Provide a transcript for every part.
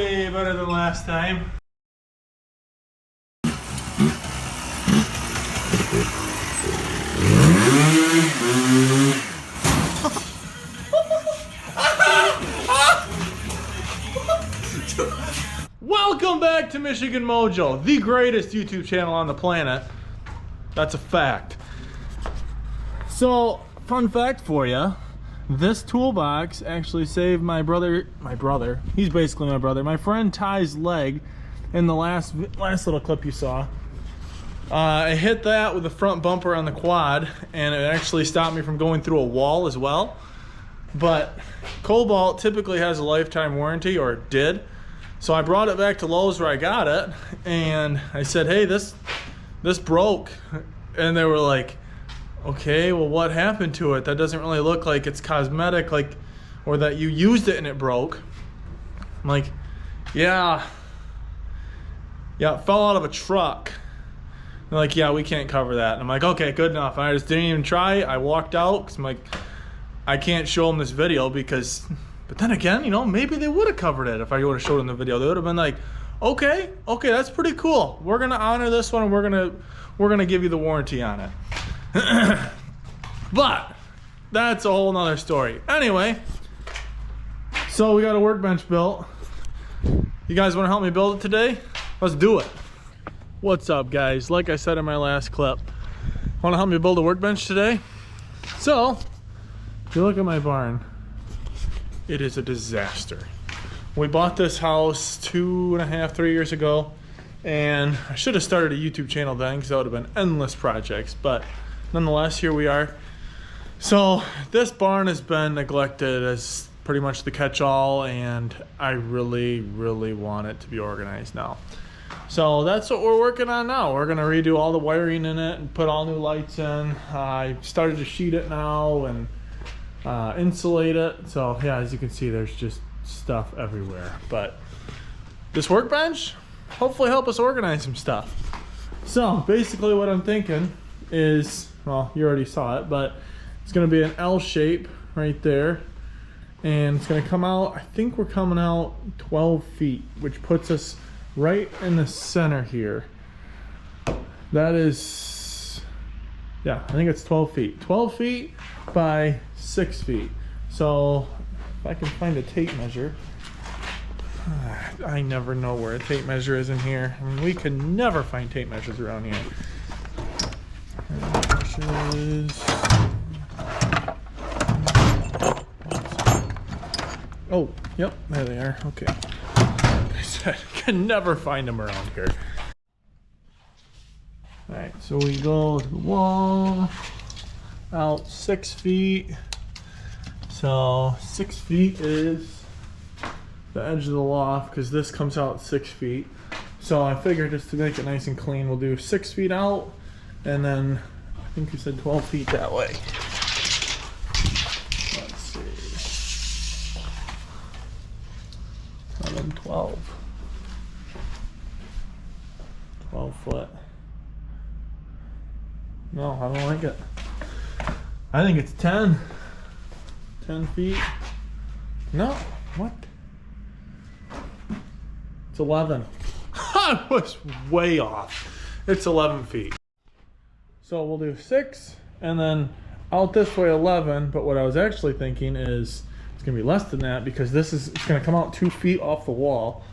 way better than last time. Welcome back to Michigan Mojo, the greatest YouTube channel on the planet. That's a fact. So, fun fact for you. This toolbox actually saved my brother, he's basically my brother, my friend Ty's leg in the last little clip you saw. I hit that with the front bumper on the quad, and it actually stopped me from going through a wall as well. But Cobalt typically has a lifetime warranty, or it did. So I brought it back to Lowe's where I got it, and I said, hey, this broke. And they were like, okay, well, what happened to it? That doesn't really look like it's cosmetic, like, or that you used it and it broke. I'm like, yeah, it fell out of a truck. They're like, yeah, we can't cover that. And I'm like, okay, good enough. And I just didn't even try. I walked out because I'm like, I can't show them this video because, but then again, you know, maybe they would have covered it if I would have showed them the video. They would have been like, okay, that's pretty cool. We're gonna honor this one, and we're gonna give you the warranty on it. But that's a whole nother story. Anyway, so we got a workbench built. You guys want to help me build it today? Let's do it. What's up, guys? Like I said in my last clip, want to help me build a workbench today? So if you look at my barn, it is a disaster. We bought this house 2.5, 3 years ago, and I should have started a YouTube channel then because that would have been endless projects, but nonetheless, here we are. So this barn has been neglected as pretty much the catch-all, and I really, really want it to be organized now. So that's what we're working on now. We're gonna redo all the wiring in it and put all new lights in. I started to sheet it now and insulate it. So yeah, as you can see, there's just stuff everywhere. But this workbench, hopefully help us organize some stuff. So basically what I'm thinking is, well, you already saw it, but it's going to be an L shape right there, and it's going to come out, I think we're coming out 12 feet, which puts us right in the center here. That is, yeah, I think it's 12 feet 12 feet by 6 feet. So if I can find a tape measure, I never know where a tape measure is in here. I mean, we can never find tape measures around here. Oh, yep, there they are. Okay. I said, can never find them around here. Alright, so we go to the wall, out 6 feet. So 6 feet is the edge of the loft, because this comes out 6 feet. So I figured just to make it nice and clean, we'll do 6 feet out, and then I think you said 12 feet that way. Let's see. 11, 12. 12 foot. No, I don't like it. I think it's 10. 10 feet. No, what? It's 11. I was way off. It's 11 feet. So we'll do 6, and then out this way 11, but what I was actually thinking is it's gonna be less than that, because it's gonna come out 2 feet off the wall.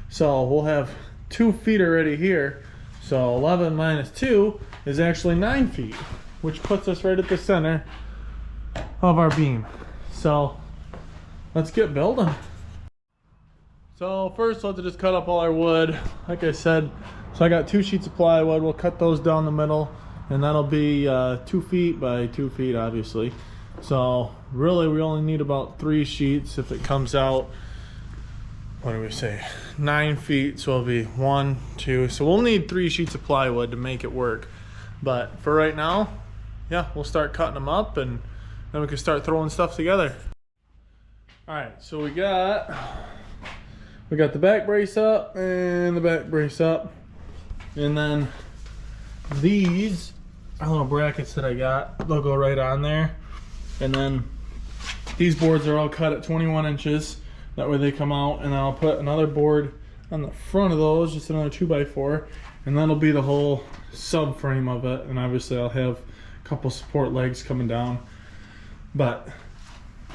So we'll have 2 feet already here. So 11 minus 2 is actually 9 feet, which puts us right at the center of our beam. So let's get building. So first, let's just cut up all our wood. Like I said, so I got 2 sheets of plywood. We'll cut those down the middle, and that'll be 2 feet by 2 feet, obviously. So really, we only need about 3 sheets if it comes out, what do we say, 9 feet. So it'll be 1, 2. So we'll need 3 sheets of plywood to make it work. But for right now, yeah, we'll start cutting them up, and then we can start throwing stuff together. All right, so we got the back brace up and the back brace up, and then these little brackets that I got, they'll go right on there. And then these boards are all cut at 21 inches That way they come out, and then I'll put another board on the front of those, just another 2x4, and that'll be the whole subframe of it. And obviously I'll have a couple support legs coming down. But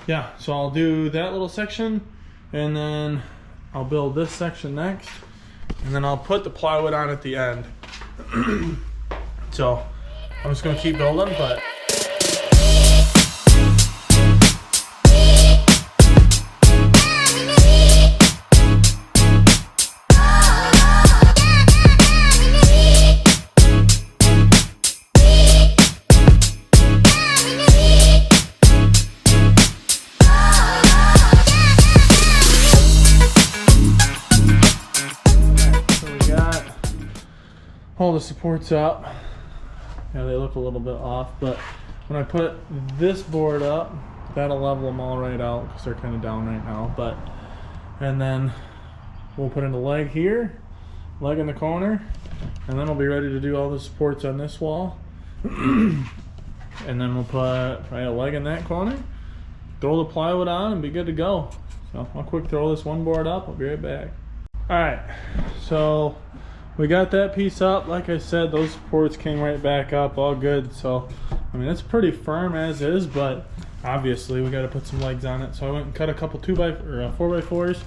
yeah, so I'll do that little section, and then I'll build this section next, and then I'll put the plywood on at the end. So I'm just gonna keep building, but all the supports up. Yeah, they look a little bit off, but when I put this board up, that'll level them all right out because they're kind of down right now. But and then we'll put in a leg here, leg in the corner, and then we'll be ready to do all the supports on this wall. And then we'll put a leg in that corner, throw the plywood on, and be good to go. So I'll quick throw this one board up. I'll be right back. All right, so we got that piece up. Like I said, those supports came right back up, all good. So, I mean, it's pretty firm as is, but obviously we got to put some legs on it. So I went and cut a couple 4x4s.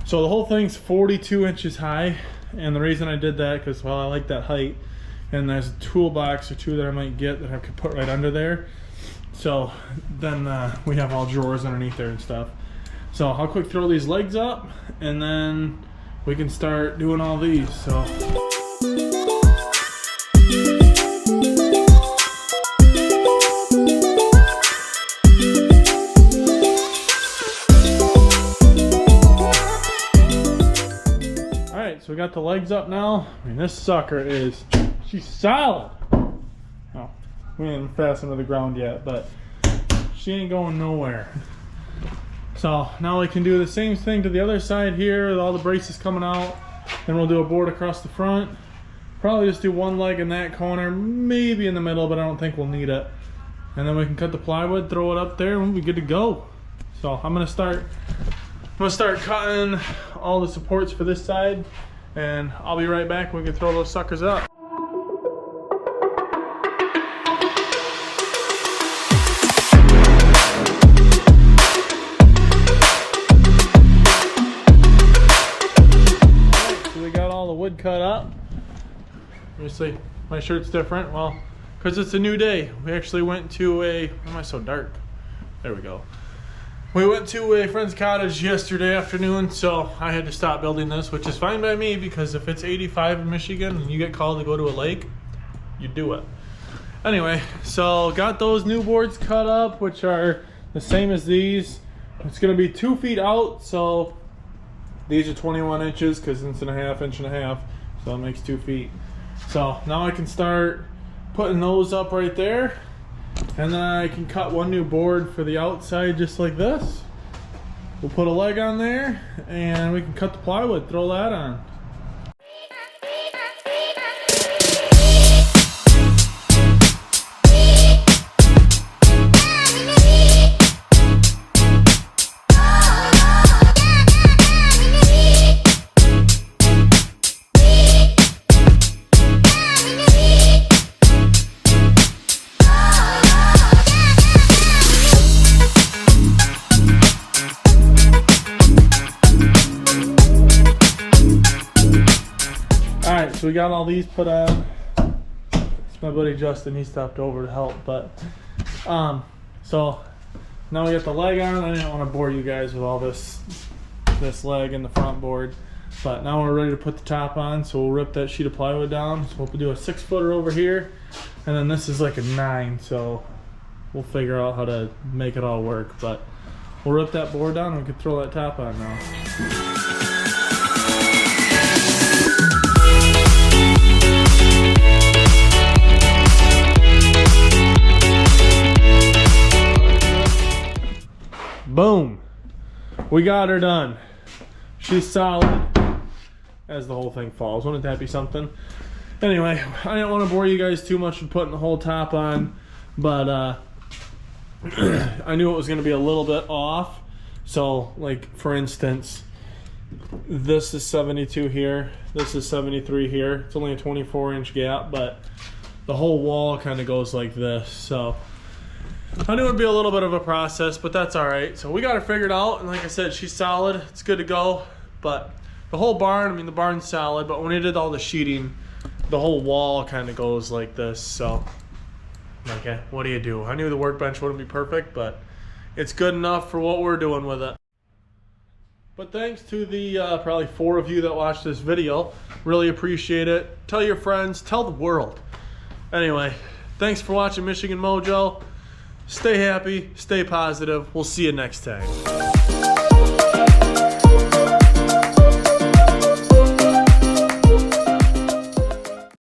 So the whole thing's 42 inches high, and the reason I did that because, well, I like that height, and there's a toolbox or two that I might get that I could put right under there. So then we have all drawers underneath there and stuff. So I'll quick throw these legs up, and then we can start doing all these. So alright, so we got the legs up now. I mean, this sucker she's solid. Oh, we ain't fastened to the ground yet, but she ain't going nowhere. So now we can do the same thing to the other side here with all the braces coming out. Then we'll do a board across the front. Probably just do one leg in that corner, maybe in the middle, but I don't think we'll need it. And then we can cut the plywood, throw it up there, and we'll be good to go. So I'm gonna start cutting all the supports for this side, and I'll be right back when we can throw those suckers up. Wood cut up. Obviously my shirt's different, well, because it's a new day. We actually went to a, why am I so dark? There we go. We went to a friend's cottage yesterday afternoon, so I had to stop building this, which is fine by me because if it's 85 in Michigan and you get called to go to a lake, you do it. Anyway, so got those new boards cut up, which are the same as these. It's gonna be 2 feet out, so these are 21 inches because it's inch and a half, so it makes 2 feet. So now I can start putting those up right there, and then I can cut one new board for the outside just like this. We'll put a leg on there, and we can cut the plywood, throw that on. So we got all these put on. It's my buddy Justin, he stopped over to help, but so now we got the leg on. I didn't want to bore you guys with all this leg and the front board, but now we're ready to put the top on. So we'll rip that sheet of plywood down. So we'll do a 6-footer over here, and then this is like a 9, so we'll figure out how to make it all work. But we'll rip that board down and we can throw that top on now. Boom, we got her done. She's solid as the whole thing falls. Wouldn't that be something? Anyway, I didn't want to bore you guys too much with putting the whole top on, but I knew it was going to be a little bit off, So like for instance, this is 72 here, this is 73 here. It's only a 24-inch gap, but the whole wall kind of goes like this. So I knew it would be a little bit of a process, but that's all right. So we got her figured out, and like I said, she's solid. It's good to go. But the whole barn, I mean, the barn's solid, but when we did all the sheeting, the whole wall kind of goes like this. So okay, what do you do? I knew the workbench wouldn't be perfect, but it's good enough for what we're doing with it. But thanks to the probably 4 of you that watched this video. Really appreciate it. Tell your friends, tell the world. Anyway, thanks for watching Michigan Mojo. Stay happy, stay positive. We'll see you next time.